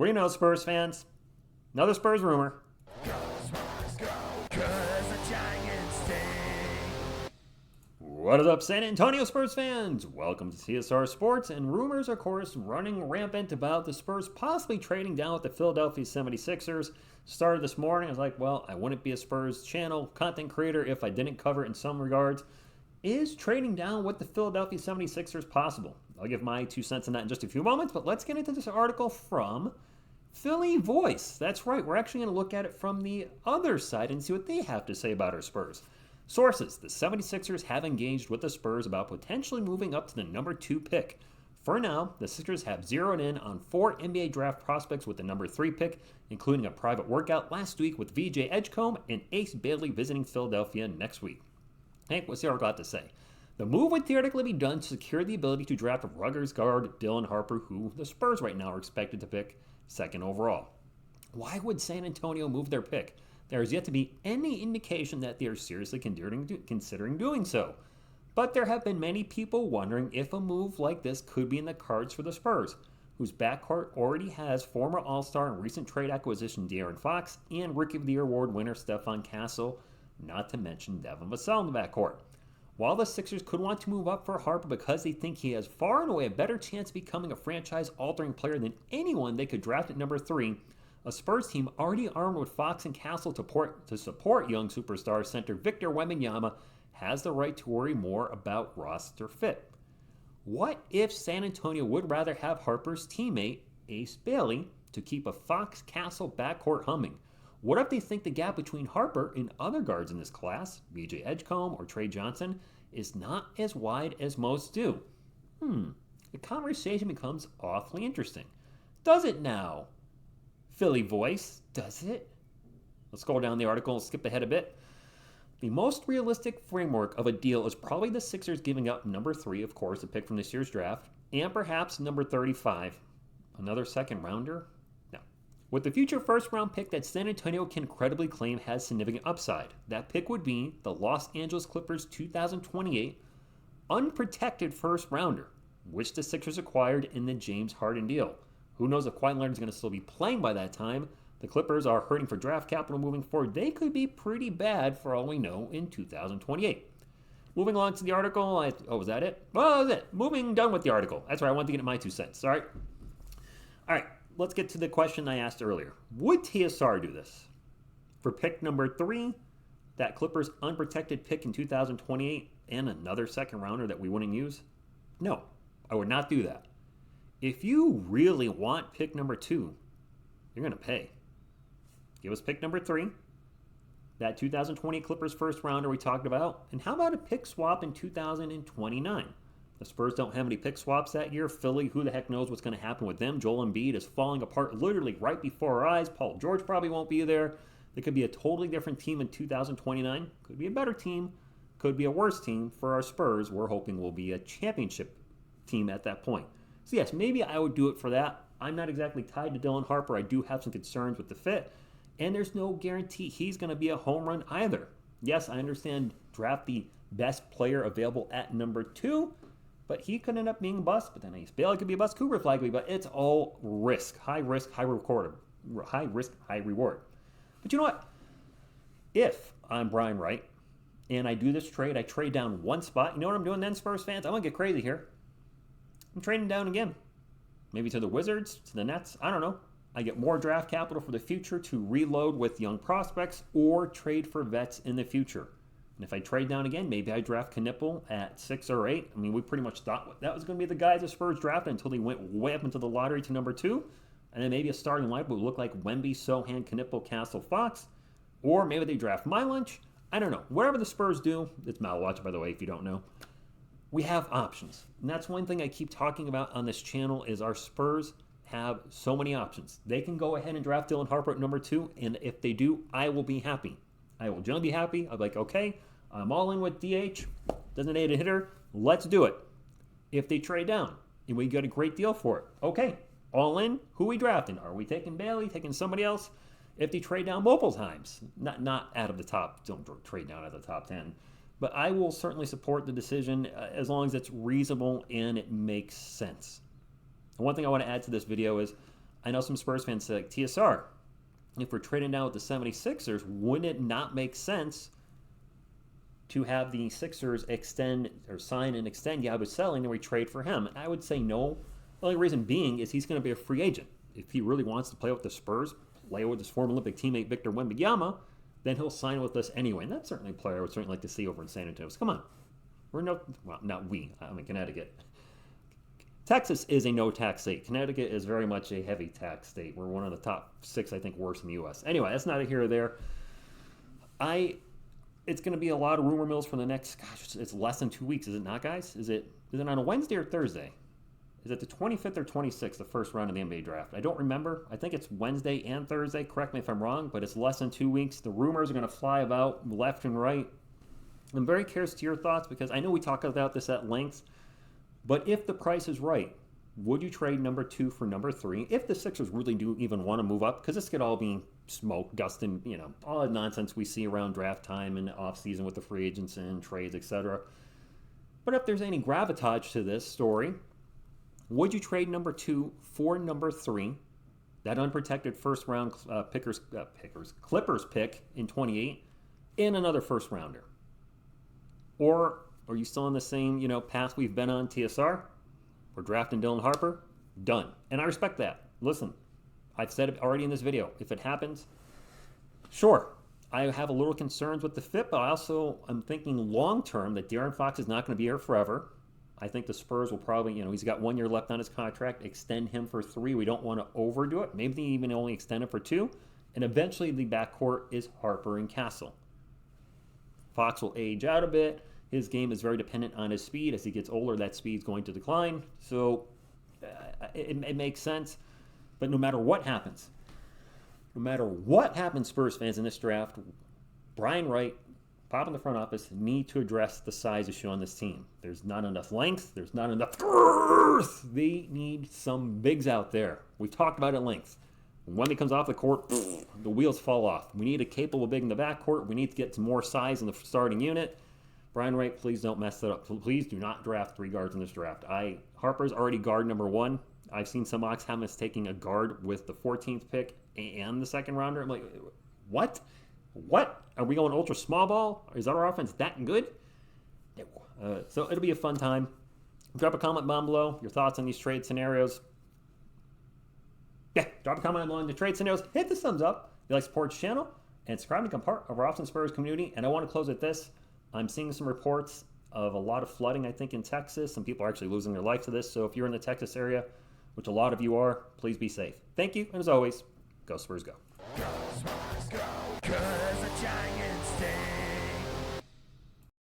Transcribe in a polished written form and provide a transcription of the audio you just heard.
What do you know, Spurs fans? Another Spurs rumor. What is up, San Antonio Spurs fans? Welcome to TSR Sports, and rumors, of course, running rampant about the Spurs possibly trading down with the Philadelphia 76ers. Started this morning. I was like, well, I wouldn't be a Spurs channel content creator if I didn't cover it in some regards. Is trading down with the Philadelphia 76ers possible? I'll give my 2 cents on that in just a few moments, but let's get into this article from Philly Voice. That's right, we're actually going to look at it from the other side and see what they have to say about our Spurs. Sources: the 76ers have engaged with the Spurs about potentially moving up to the number 2 pick. For now, the Sixers have zeroed in on 4 NBA draft prospects with the number 3 pick, including a private workout last week with VJ Edgecombe and Ace Bailey visiting Philadelphia next week. Hank, what's the article got to say? The move would theoretically be done to secure the ability to draft Rutgers guard Dylan Harper, who the Spurs right now are expected to pick 2nd overall. Why would San Antonio move their pick? There has yet to be any indication that they are seriously considering doing so. But there have been many people wondering if a move like this could be in the cards for the Spurs, whose backcourt already has former All-Star and recent trade acquisition De'Aaron Fox and Rookie of the Year award winner Stephon Castle, not to mention Devin Vassell in the backcourt. While the Sixers could want to move up for Harper because they think he has far and away a better chance of becoming a franchise-altering player than anyone they could draft at number 3, a Spurs team already armed with Fox and Castle to support young superstar center Victor Wembanyama has the right to worry more about roster fit. What if San Antonio would rather have Harper's teammate, Ace Bailey, to keep a Fox-Castle backcourt humming? What if they think the gap between Harper and other guards in this class, VJ Edgecombe or Trey Johnson, is not as wide as most do? The conversation becomes awfully interesting. Does it now? Philly Voice, does it? Let's go down the article and skip ahead a bit. The most realistic framework of a deal is probably the Sixers giving up number 3, of course, a pick from this year's draft, and perhaps number 35. Another second rounder? No. With the future first round pick that San Antonio can credibly claim has significant upside, that pick would be the Los Angeles Clippers 2028 unprotected first rounder, which the Sixers acquired in the James Harden deal. Who knows if Kawhi Leonard is going to still be playing by that time? The Clippers are hurting for draft capital moving forward. They could be pretty bad for all we know in 2028. Moving along to the article. Was that it? Well, that was it. Done with the article. That's right. I wanted to get my 2 cents. All right. Let's get to the question I asked earlier. Would TSR do this? For pick number 3, that Clippers unprotected pick in 2028 and another second rounder that we wouldn't use? No, I would not do that. If you really want pick number 2, you're going to pay. Give us pick number 3, that 2020 Clippers first rounder we talked about, and how about a pick swap in 2029? The Spurs don't have any pick swaps that year. Philly, who the heck knows what's going to happen with them? Joel Embiid is falling apart literally right before our eyes. Paul George probably won't be there. They could be a totally different team in 2029. Could be a better team. Could be a worse team. For our Spurs, we're hoping will be a championship team at that point. So yes, maybe I would do it for that. I'm not exactly tied to Dylan Harper. I do have some concerns with the fit. And there's no guarantee he's going to be a home run either. Yes, I understand draft the best player available at number 2, but he could end up being a bust. But then Ace Bailey could be a bust, Cooper Flag could be, but it's all risk. High risk, high reward. High risk, high reward. But you know what? If I'm Brian Wright and I do this trade, I trade down 1 spot. You know what I'm doing then, Spurs fans? I'm going to get crazy here. I'm trading down again. Maybe to the Wizards, to the Nets. I don't know. I get more draft capital for the future to reload with young prospects or trade for vets in the future. And if I trade down again, maybe I draft Knipple at 6 or 8. I mean, we pretty much thought that was going to be the guys the Spurs drafted until they went way up into the lottery to number 2. And then maybe a starting lineup would look like Wemby, Sohan, Knipple, Castle, Fox. Or maybe they draft my lunch. I don't know. Whatever the Spurs do, it's Malwatch, by the way, if you don't know. We have options. And that's one thing I keep talking about on this channel is our Spurs have so many options. They can go ahead and draft Dylan Harper at number 2, and if they do, I will be happy. I will generally be happy. I'll be like, okay, I'm all in with DH, designated hitter, let's do it. If they trade down and we get a great deal for it, okay, all in, who we drafting? Are we taking Bailey, taking somebody else? If they trade down multiple times, not out of the top, don't trade down out of the top 10, But I will certainly support the decision as long as it's reasonable and it makes sense. And one thing I want to add to this video is I know some Spurs fans say, like, TSR, if we're trading down with the 76ers, wouldn't it not make sense to have the Sixers extend or sign and extend Yabusele and we trade for him? And I would say no. The only reason being is he's going to be a free agent. If he really wants to play with the Spurs, play with his former Olympic teammate Victor Wembanyama, then he'll sign with us anyway. And that's certainly a player I would certainly like to see over in San Antonio. So come on. We're no, well, not we. I mean, Connecticut. Texas is a no-tax state. Connecticut is very much a heavy tax state. We're one of the top 6, I think, worst in the U.S. Anyway, that's neither here or there. It's going to be a lot of rumor mills for the next, it's less than 2 weeks, is it not, guys? Is it on a Wednesday or Thursday? Is it the 25th or 26th, the first round of the NBA draft? I don't remember. I think it's Wednesday and Thursday. Correct me if I'm wrong, but it's less than 2 weeks. The rumors are going to fly about left and right. I'm very curious to your thoughts because I know we talk about this at length, but if the price is right, would you trade number 2 for number 3 if the Sixers really do even want to move up? Because this could all be smoke, dust, and all the nonsense we see around draft time and offseason with the free agents and trades, etc. But if there's any gravitas to this story, would you trade number 2 for number 3, that unprotected first round Clippers pick in 28, and another first rounder? Or are you still on the same path we've been on, TSR? We're drafting Dylan Harper. Done. And I respect that. Listen, I've said it already in this video. If it happens, sure. I have a little concerns with the fit, but I'm thinking long term that De'Aaron Fox is not going to be here forever. I think the Spurs will probably, he's got 1 year left on his contract, extend him for 3. We don't want to overdo it. Maybe even only extend him for 2. And eventually the backcourt is Harper and Castle. Fox will age out a bit. His game is very dependent on his speed. As he gets older, that speed's going to decline. So it makes sense. But no matter what happens, Spurs fans, in this draft, Brian Wright, Pop in the front office, need to address the size issue on this team. There's not enough length. There's not enough girth. They need some bigs out there. We've talked about it at length. When he comes off the court, the wheels fall off. We need a capable big in the backcourt. We need to get some more size in the starting unit. Brian Wright, please don't mess that up. Please do not draft 3 guards in this draft. Harper's already guard number 1. I've seen some mocks have us taking a guard with the 14th pick and the second rounder. I'm like, what? What? Are we going ultra small ball? Is our offense that good? So it'll be a fun time. Drop a comment down below. Your thoughts on these trade scenarios. Yeah, drop a comment along the trade scenarios. Hit the thumbs up if you like to support the channel. And subscribe to become part of our Austin Spurs community. And I want to close with this. I'm seeing some reports of a lot of flooding, I think, in Texas. Some people are actually losing their life to this. So if you're in the Texas area, which a lot of you are, please be safe. Thank you. And as always, go Spurs, go.